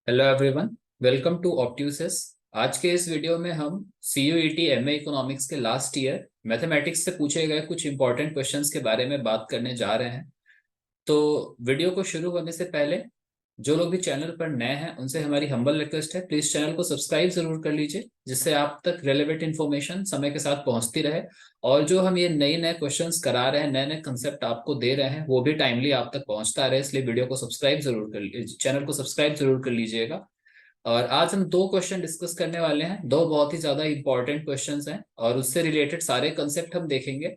Hello everyone, welcome to Optusis. आज के इस वीडियो में हम CUET MA इकोनॉमिक्स के लास्ट ईयर मैथमेटिक्स से पूछे गए कुछ इंपॉर्टेंट क्वेश्चंस के बारे में बात करने जा रहे हैं। तो वीडियो को शुरू होने से पहले जो लोग भी चैनल पर नए हैं उनसे हमारी हम्बल रिक्वेस्ट है, प्लीज चैनल को सब्सक्राइब जरूर कर लीजिए, जिससे आप तक रेलेवेंट इन्फॉर्मेशन समय के साथ पहुंचती रहे। और जो हम ये नए नए क्वेश्चंस करा रहे हैं, नए नए कंसेप्ट आपको दे रहे हैं, वो भी टाइमली आप तक पहुंचता रहे। इसलिए वीडियो को सब्सक्राइब जरूर कर लीजिए, चैनल को सब्सक्राइब जरूर कर लीजिएगा। और आज हम दो क्वेश्चन डिस्कस करने वाले हैं, दो बहुत ही ज्यादा इंपॉर्टेंट क्वेश्चंस हैं और उससे रिलेटेड सारे कंसेप्ट हम देखेंगे।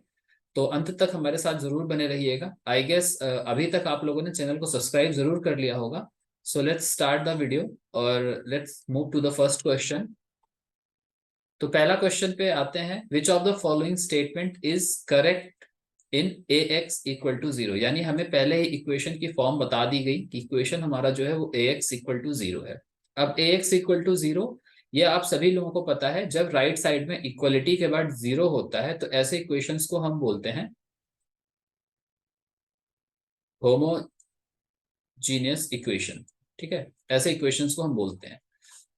तो अंत तक हमारे साथ जरूर बने रहिएगा। आई गेस अभी तक आप लोगों ने चैनल को सब्सक्राइब जरूर कर लिया होगा। So let's start the video और let's move to the first question. तो पहला क्वेश्चन पे आते हैं, which of the following statement is correct in AX equal to 0। यानी हमें पहले ही इक्वेशन की फॉर्म बता दी गई कि इक्वेशन हमारा जो है वो AX इक्वल टू 0 है। अब AX इक्वल टू 0, ये आप सभी लोगों को पता है, जब राइट साइड में इक्वलिटी के बाद 0 होता है तो ऐसे इक्वेशंस को हम बोलते हैं होमोजीनियस इक्वेशन। ठीक है, ऐसे इक्वेशंस को हम बोलते हैं।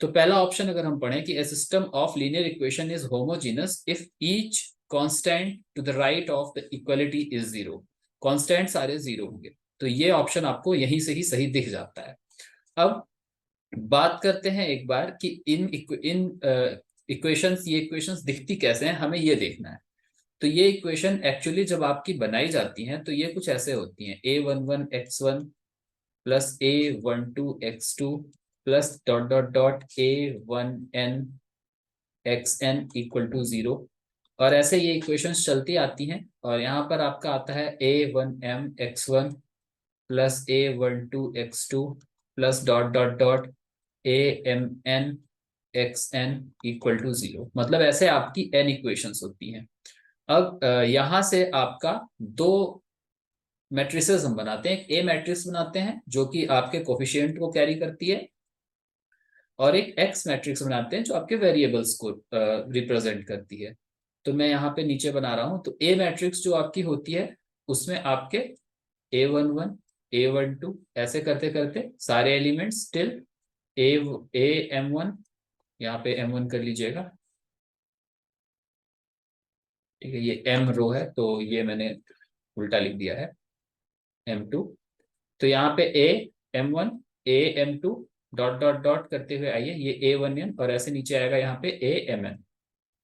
तो पहला ऑप्शन अगर हम पढ़ें कि a system of linear equation is homogeneous if each constant to the right of the equality is 0। Constant सारे 0 होंगे, तो ये ऑप्शन आपको यहीं से ही सही दिख जाता है। अब बात करते हैं एक बार कि इन इक्वेशंस, ये इक्वेशंस दिखती कैसे हैं, हमें ये देखना है। तो ये इक्वेशन एक्चुअली जब आपकी बनाई जाती हैं तो ये कुछ ऐसे होती हैं, A11x1 plus A12x2 plus dot dot dot A1n xn equal to 0। और ऐसे ये इक्वेशंस चलती आती हैं और यहाँ पर आपका आता है A1m x1 plus A12x2 plus dot dot dot AMN xn equal to 0। मतलब ऐसे आपकी n इक्वेशंस होती हैं। अब यहां से आपका दो मैट्रिसेस हम बनाते हैं। एक ए मैट्रिक्स बनाते हैं जो कि आपके कोफिशिएंट को कैरी करती है, और एक एक्स मैट्रिक्स बनाते हैं जो आपके वेरिएबल्स को रिप्रेजेंट करती है। तो मैं यहाँ पे नीचे बना रहा हूं। तो ए मैट्रिक्स जो आपकी होती है उसमें आपके A11 A12 ऐसे करते करते सारे एलिमेंट्स टिल AM1, यहाँ पे M1 कर लीजिएगा। ठीक है, ये M रो है तो ये मैंने उल्टा लिख दिया है, M2। तो यहाँ पे AM1 AM2 dot dot dot करते हुए आइए, ये A1n और ऐसे नीचे आएगा यहाँ पे AMN।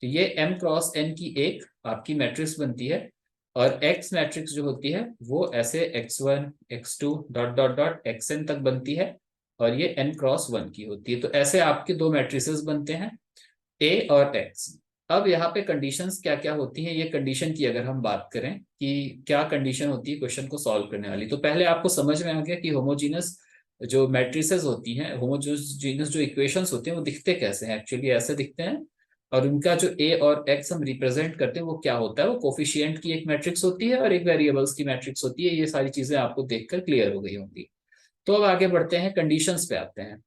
तो ये M क्रॉस n की एक आपकी मैट्रिक्स बनती है। और X मैट्रिक्स जो होती है वो ऐसे X1 X2 dot dot dot XN तक बनती है, और ये n क्रॉस 1 की होती है। तो ऐसे आपके दो मैट्रिसेस बनते हैं, A और X। अब यहाँ पे कंडीशंस क्या क्या होती हैं, ये कंडीशन की अगर हम बात करें कि क्या कंडीशन होती है क्वेश्चन को सॉल्व करने वाली, तो पहले आपको समझ में आ गया कि होमोजीनस जो मैट्रिसेस होती हैं, होमोजीनस जो इक्वेशंस होते हैं वो दिखते कैसे हैं। एक्चुअली ऐसे दिखते हैं, और उनका जो ए और एक्स हम रिप्रेजेंट करते हैं वो क्या होता है, वो कोफिशिएंट की एक मैट्रिक्स होती है और एक वेरिएबल्स की मैट्रिक्स होती है। ये सारी चीजें आपको देखकर क्लियर हो गई होंगी। तो अब आगे बढ़ते हैं, कंडीशंस पे आते हैं।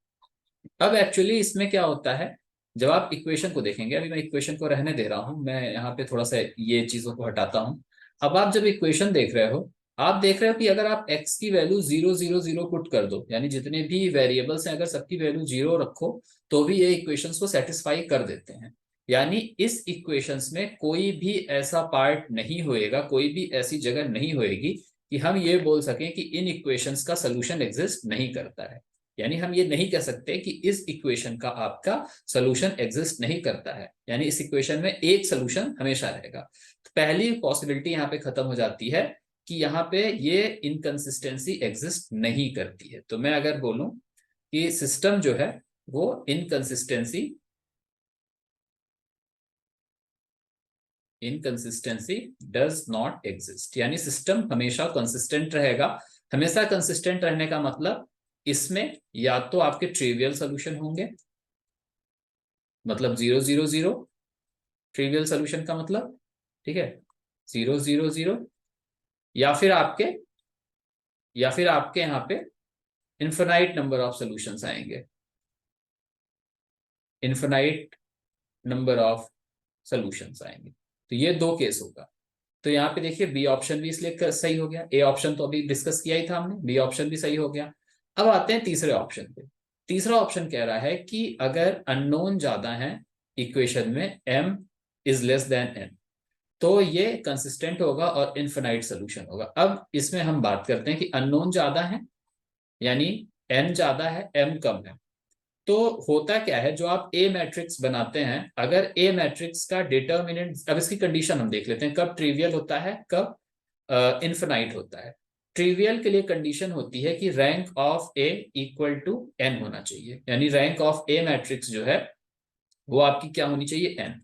अब एक्चुअली इसमें क्या होता है, जब आप इक्वेशन को देखेंगे, अभी मैं इक्वेशन को रहने दे रहा हूं, मैं यहाँ पे थोड़ा सा ये चीजों को हटाता हूं। अब आप जब इक्वेशन देख रहे हो, आप देख रहे हो कि अगर आप x की वैल्यू 0 0 0 पुट कर दो, यानी जितने भी वेरिएबल्स हैं अगर सबकी वैल्यू 0 रखो, तो भी ये इक्वेशंस को सेटिस्फाई कर देते हैं। यानी इस इक्वेशंस में कोई भी ऐसा पार्ट नहीं होएगा, कोई भी ऐसी जगह नहीं होएगी कि हम ये बोल सकें कि इन इक्वेशंस का सोल्यूशन एग्जिस्ट नहीं करता है। यानी हम ये नहीं कह सकते कि इस इक्वेशन का आपका सोल्यूशन एग्जिस्ट नहीं करता है, यानी इस इक्वेशन में एक सोल्यूशन हमेशा रहेगा। तो पहली पॉसिबिलिटी यहाँ पे खत्म हो जाती है कि यहाँ पे ये इनकंसिस्टेंसी एग्जिस्ट नहीं करती है। तो मैं अगर बोलूं कि सिस्टम जो है वो इनकंसिस्टेंसी डज नॉट एग्जिस्ट, यानी सिस्टम हमेशा कंसिस्टेंट रहेगा। हमेशा कंसिस्टेंट रहने का मतलब इसमें या तो आपके ट्रिवियल सोल्यूशन होंगे, मतलब 0 0 0 ट्रिवियल सोल्यूशन का मतलब, ठीक है, 0 0 0, या फिर आपके यहाँ पे इन्फिनाइट नंबर ऑफ सोल्यूशंस आएंगे, इन्फिनाइट नंबर ऑफ सोल्यूशंस आएंगे। तो ये दो केस होगा। तो यहाँ पे देखिए बी ऑप्शन भी इसलिए सही हो गया, ए ऑप्शन तो अभी डिस्कस किया ही था हमने, बी ऑप्शन भी सही हो गया। अब आते हैं तीसरे ऑप्शन पे। तीसरा ऑप्शन कह रहा है कि अगर अननोन ज्यादा है इक्वेशन में m is less than n, तो ये कंसिस्टेंट होगा और इनफिनाइट सोल्यूशन होगा। अब इसमें हम बात करते हैं कि अननोन ज्यादा है यानी n ज्यादा है m कम है। तो होता क्या है, जो आप ए मैट्रिक्स बनाते हैं, अगर ए मैट्रिक्स का डिटर्मिनेंट, अब इसकी कंडीशन हम देख लेते हैं कब ट्रिवियल होता है कब इनफिनाइट होता है। ट्रिवियल के लिए कंडीशन होती है कि rank of A equal to N होना चाहिए, यानी रैंक ऑफ ए मैट्रिक्स जो है वो आपकी क्या होनी चाहिए, एन।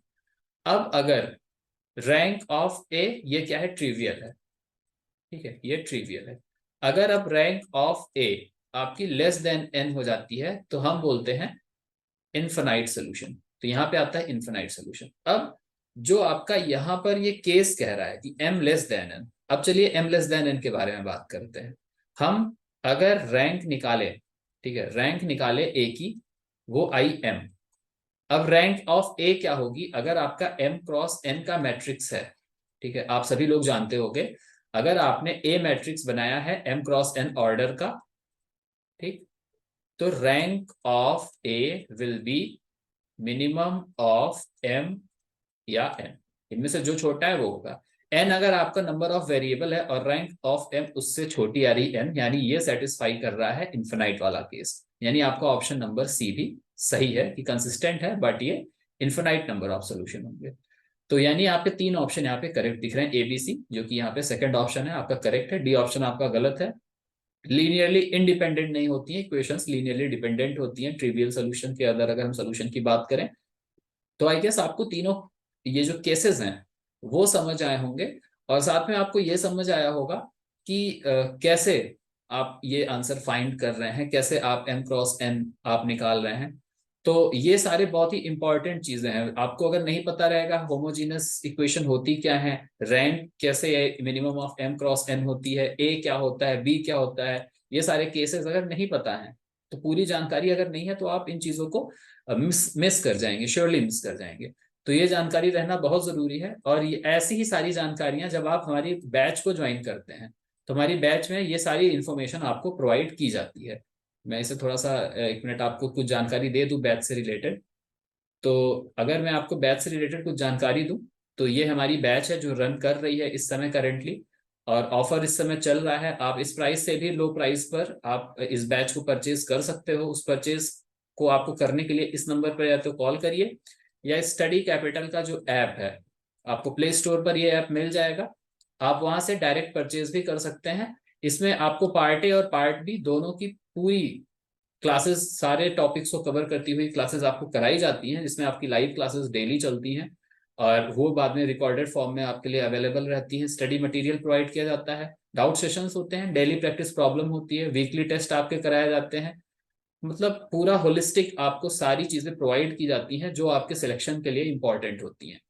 अब अगर रैंक ऑफ ए, ये क्या है, ट्रिवियल है, ठीक है, ये ट्रिवियल है। अगर अब रैंक ऑफ ए आपकी लेस देन एन हो जाती है तो हम बोलते हैं इनफिनाइट सोल्यूशन। तो यहां पे आता है इनफिनाइट सोल्यूशन। अब जो आपका यहां पर ये केस कह रहा है कि m लेस देन n, अब चलिए m लेस देन n के बारे में बात करते हैं। हम अगर रैंक निकाले, ठीक है, रैंक निकाले a की, वो आई m। अब रैंक ऑफ a क्या होगी, अगर आपका m क्रॉस n का मैट्रिक्स है, ठीक है, आप सभी लोग जानते होंगे, अगर आपने a मैट्रिक्स बनाया है m क्रॉस n ऑर्डर का, ठीक, तो rank of A will be minimum of m या n, इनमें से जो छोटा है वो होगा। n अगर आपका नंबर ऑफ वेरिएबल है और रैंक ऑफ m उससे छोटी आ रही n, यानी ये सेटिस्फाई कर रहा है इन्फिनाइट वाला केस। यानी आपका ऑप्शन नंबर सी भी सही है कि कंसिस्टेंट है बट ये इन्फिनाइट नंबर ऑफ सोल्यूशन होंगे। तो यानी आपके तीन ऑप्शन यहाँ पे करेक्ट दिख रहे हैं, ए बी सी, जो कि यहाँ पे सेकंड ऑप्शन है आपका करेक्ट है। डी ऑप्शन आपका गलत है। लीनियरली इंडिपेंडेंट नहीं होती है इक्वेशंस, लीनियरली डिपेंडेंट होती हैं ट्रिवियल सोल्यूशन के अंदर। अगर हम सोल्यूशन की बात करें तो आई गेस आपको तीनों ये जो केसेस हैं वो समझ आए होंगे, और साथ में आपको ये समझ आया होगा कि कैसे आप ये आंसर फाइंड कर रहे हैं, कैसे आप m क्रॉस n आप निकाल रहे हैं। तो ये सारे बहुत ही इंपॉर्टेंट चीजें हैं। आपको अगर नहीं पता रहेगा होमोजीनस इक्वेशन होती क्या है, रैंक कैसे minimum of m cross n होती है, a क्या होता है, b क्या होता है, ये सारे केसेस अगर नहीं पता है, तो पूरी जानकारी अगर नहीं है तो आप इन चीजों को मिस कर जाएंगे, श्योरली मिस कर जाएंगे। तो ये जानकारी रहना बहुत जरूरी है। और ये ऐसी ही सारी जानकारियां जब आप हमारी बैच को ज्वाइन करते हैं तो हमारी बैच में ये सारी इंफॉर्मेशन आपको प्रोवाइड की जाती है। मैं इसे थोड़ा सा एक मिनट आपको कुछ जानकारी दे दूं बैच से रिलेटेड। तो अगर मैं आपको बैच से रिलेटेड कुछ जानकारी दूं, तो ये हमारी बैच है जो रन कर रही है इस समय करेंटली, और ऑफर इस समय चल रहा है। आप इस प्राइस से भी लो प्राइस पर आप इस बैच को परचेज कर सकते हो। उस परचेज को आपको करने के लिए इस नंबर पर या तो कॉल करिए, या स्टडी कैपिटल का जो ऐप है, आपको प्ले स्टोर पर ये ऐप मिल जाएगा, आप वहां से डायरेक्ट परचेज भी कर सकते हैं। इसमें आपको पार्ट ए और पार्ट बी दोनों की पूरी क्लासेस, सारे टॉपिक्स को कवर करती हुई क्लासेस आपको कराई जाती हैं, जिसमें आपकी लाइव क्लासेस डेली चलती हैं और वो बाद में रिकॉर्डेड फॉर्म में आपके लिए अवेलेबल रहती हैं। स्टडी मटेरियल प्रोवाइड किया जाता है, डाउट सेशंस होते हैं, डेली प्रैक्टिस प्रॉब्लम होती है, वीकली टेस्ट आपके कराए जाते हैं। मतलब पूरा होलिस्टिक आपको सारी चीजें प्रोवाइड की जाती हैं जो आपके सिलेक्शन के लिए इंपॉर्टेंट होती हैं।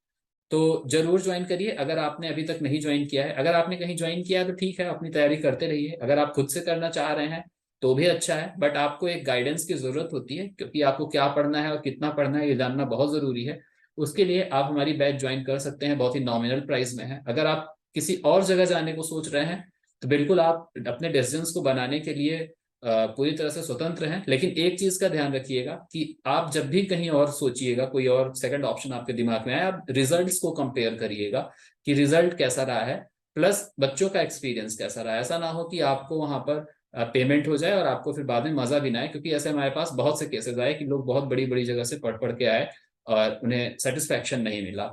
तो जरूर ज्वाइन करिए अगर आपने अभी तक नहीं ज्वाइन किया है। अगर आपने कहीं ज्वाइन किया है तो ठीक है, अपनी तैयारी करते रहिए। अगर आप खुद से करना चाह रहे हैं तो भी अच्छा है, बट आपको एक गाइडेंस की जरूरत होती है, क्योंकि आपको क्या पढ़ना है और कितना पढ़ना है ये जानना बहुत जरूरी है। उसके लिए आप हमारी बैच ज्वाइन कर सकते हैं, बहुत ही नॉमिनल प्राइस में है। अगर आप किसी और जगह जाने को सोच रहे हैं तो बिल्कुल आप अपने डिसीजंस को बनाने के लिए पूरी तरह से स्वतंत्र हैं। लेकिन एक चीज का ध्यान रखिएगा कि आप जब भी कहीं और सोचिएगा, कोई और सेकंड ऑप्शन आपके दिमाग में आए, आप रिजल्ट्स को कंपेयर करिएगा कि रिजल्ट कैसा रहा है, प्लस बच्चों का एक्सपीरियंस कैसा रहा है। ऐसा ना हो कि आपको वहां पर पेमेंट हो जाए और आपको फिर बाद में मजा भी ना आए, क्योंकि ऐसे हमारे पास बहुत से केसेस आए कि लोग बहुत बड़ी बड़ी जगह से पढ़ पढ़ के आए और उन्हें सेटिस्फैक्शन नहीं मिला।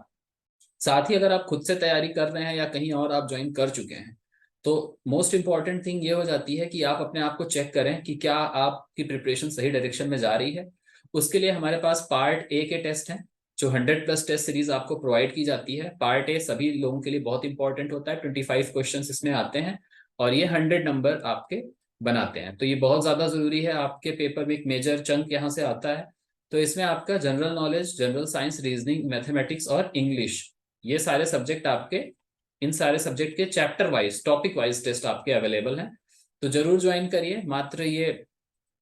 साथ ही अगर आप खुद से तैयारी कर रहे हैं या कहीं और आप ज्वाइन कर चुके हैं, तो मोस्ट इंपॉर्टेंट थिंग ये हो जाती है कि आप अपने आप को चेक करें कि क्या आपकी प्रिपरेशन सही डायरेक्शन में जा रही है। उसके लिए हमारे पास पार्ट ए के टेस्ट हैं, जो 100+ टेस्ट सीरीज आपको प्रोवाइड की जाती है। पार्ट ए सभी लोगों के लिए बहुत इंपॉर्टेंट होता है, 25 क्वेश्चन इसमें आते हैं और ये 100 नंबर आपके बनाते हैं। तो ये बहुत ज्यादा जरूरी है, आपके पेपर में एक मेजर चंक यहाँ से आता है। तो इसमें आपका general knowledge, general science, reasoning, mathematics और इंग्लिश, ये सारे सब्जेक्ट आपके, इन सारे सब्जेक्ट के chapter wise, topic wise test आपके अवेलेबल हैं। तो जरूर ज्वाइन करिए। मात्र ये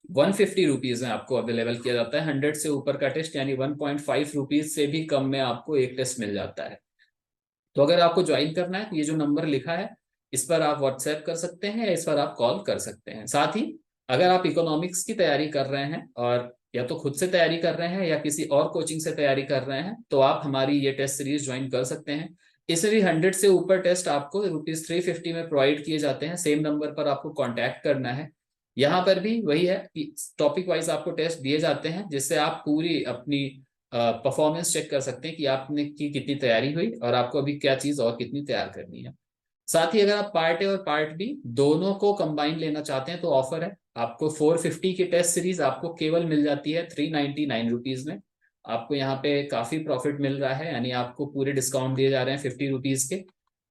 150 रुपीज में आपको अवेलेबल किया जाता है 100 से ऊपर का टेस्ट, यानी 1.5 रुपीज से भी कम में आपको एक टेस्ट मिल जाता है। तो अगर आपको ज्वाइन करना है तो ये जो नंबर लिखा है इस पर आप व्हाट्सएप कर सकते हैं या इस पर आप कॉल कर सकते हैं। साथ ही अगर आप इकोनॉमिक्स की तैयारी कर रहे हैं और या तो खुद से तैयारी कर रहे हैं या किसी और कोचिंग से तैयारी कर रहे हैं, तो आप हमारी ये टेस्ट सीरीज ज्वाइन कर सकते हैं। इसमें भी 100 से ऊपर टेस्ट आपको ₹350 में प्रोवाइड किए जाते हैं। सेम नंबर पर आपको कांटेक्ट करना है। यहाँ पर भी वही है कि टॉपिक वाइज आपको टेस्ट दिए जाते हैं, जिससे आप पूरी अपनी परफॉर्मेंस चेक कर सकते हैं कि आपने की कितनी तैयारी हुई और आपको अभी क्या चीज और कितनी तैयार करनी है। साथ ही अगर आप पार्ट ए और पार्ट बी दोनों को कंबाइन लेना चाहते हैं तो ऑफर है आपको। 450 की टेस्ट सीरीज आपको केवल मिल जाती है ₹399 में। आपको यहाँ पे काफी प्रॉफिट मिल रहा है, यानी आपको पूरे डिस्काउंट दिए जा रहे हैं ₹50 के।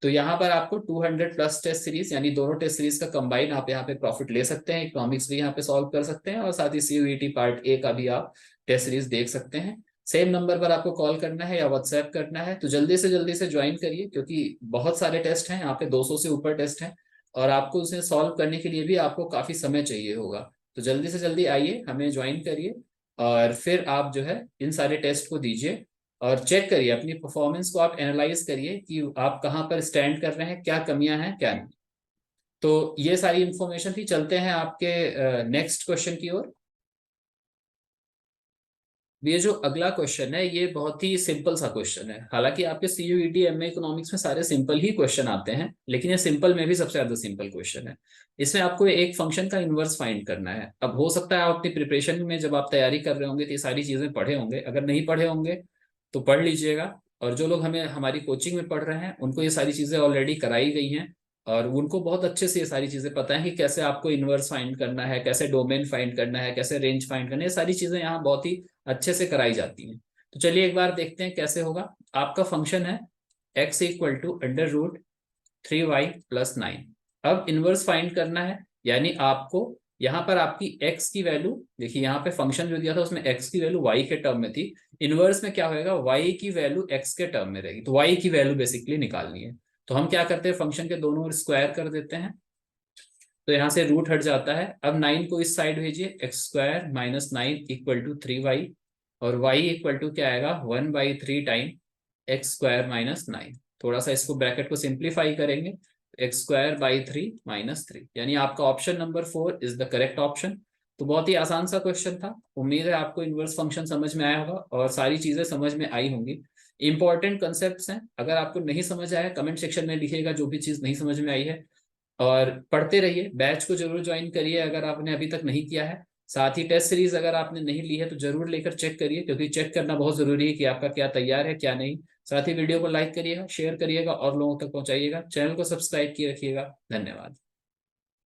तो यहाँ पर आपको 200 प्लस टेस्ट सीरीज, यानी दोनों टेस्ट सीरीज का कंबाइन आप यहाँ पे प्रॉफिट ले सकते हैं। इकोनॉमिक्स भी यहाँ पे सॉल्व कर सकते हैं और साथ ही सीयूईटी पार्ट ए का भी आप टेस्ट सीरीज देख सकते हैं। सेम नंबर पर आपको कॉल करना है या व्हाट्सएप करना है। तो जल्दी से ज्वाइन करिए, क्योंकि बहुत सारे टेस्ट हैं यहाँ पे, 200 से ऊपर टेस्ट हैं और आपको उसे सॉल्व करने के लिए भी आपको काफी समय चाहिए होगा। तो जल्दी से जल्दी आइए, हमें ज्वाइन करिए और फिर आप जो है इन सारे टेस्ट को दीजिए और चेक करिए अपनी परफॉर्मेंस को। आप एनालाइज करिए कि आप कहाँ पर स्टैंड कर रहे हैं, क्या कमियां हैं क्या नहीं। तो ये सारी इंफॉर्मेशन थी। चलते हैं आपके नेक्स्ट क्वेश्चन की ओर। ये जो अगला क्वेश्चन है ये बहुत ही सिंपल सा क्वेश्चन है। हालांकि आपके सीयूईटी एमए इकोनॉमिक्स में सारे सिंपल ही क्वेश्चन आते हैं, लेकिन ये सिंपल में भी सबसे ज्यादा सिंपल क्वेश्चन है। इसमें आपको एक फंक्शन का इन्वर्स फाइंड करना है। अब हो सकता है आप अपनी प्रिपरेशन में जब आप तैयारी कर रहे होंगे तो ये सारी चीजें पढ़े होंगे, अगर नहीं पढ़े होंगे तो पढ़ लीजिएगा। और जो लोग हमें हमारी कोचिंग में पढ़ रहे हैं उनको ये सारी चीजें ऑलरेडी कराई गई हैं और उनको बहुत अच्छे से ये सारी चीजें पता है कि कैसे आपको इन्वर्स फाइंड करना है, कैसे डोमेन फाइंड करना है, कैसे रेंज फाइंड करना है। ये सारी चीजें यहाँ बहुत ही अच्छे से कराई जाती हैं। तो चलिए एक बार देखते हैं कैसे होगा। आपका फंक्शन है x=√3y+9। अब इनवर्स फाइंड करना है, यानी आपको यहाँ पर आपकी x की वैल्यू देखिए, यहाँ पे फंक्शन जो दिया था उसमें x की वैल्यू y के टर्म में थी। इनवर्स में क्या होएगा, y की वैल्यू x के टर्म में रहेगी। तो y की वैल्यू बेसिकली निकालनी है। तो हम क्या करते हैं, फंक्शन के दोनों ओर स्क्वायर कर देते हैं। तो यहाँ से रूट हट जाता है। अब 9 को इस साइड भेजिए, x² - 9 = 3y और y इक्वल टू क्या आएगा, 1/3 टाइम x²-9। थोड़ा सा इसको ब्रैकेट को सिंप्लीफाई करेंगे, x²/3 - 3, यानी आपका option number 4 is the correct option. तो बहुत ही आसान सा क्वेश्चन था। उम्मीद है आपको इनवर्स फंक्शन समझ में आया होगा और सारी चीजें समझ में आई होंगी। इंपॉर्टेंट कंसेप्ट्स हैं, अगर आपको नहीं समझ आया कमेंट सेक्शन में लिखिएगा जो भी चीज नहीं समझ में आई है। और पढ़ते रहिए, बैच को जरूर ज्वाइन करिए अगर आपने अभी तक नहीं किया है। साथ ही टेस्ट सीरीज अगर आपने नहीं ली है तो जरूर लेकर चेक करिए, क्योंकि चेक करना बहुत जरूरी है कि आपका क्या तैयार है क्या नहीं। साथ ही वीडियो को लाइक करिएगा, शेयर करिएगा और लोगों तक पहुंचाइएगा। चैनल को सब्सक्राइब किए रखिएगा। धन्यवाद।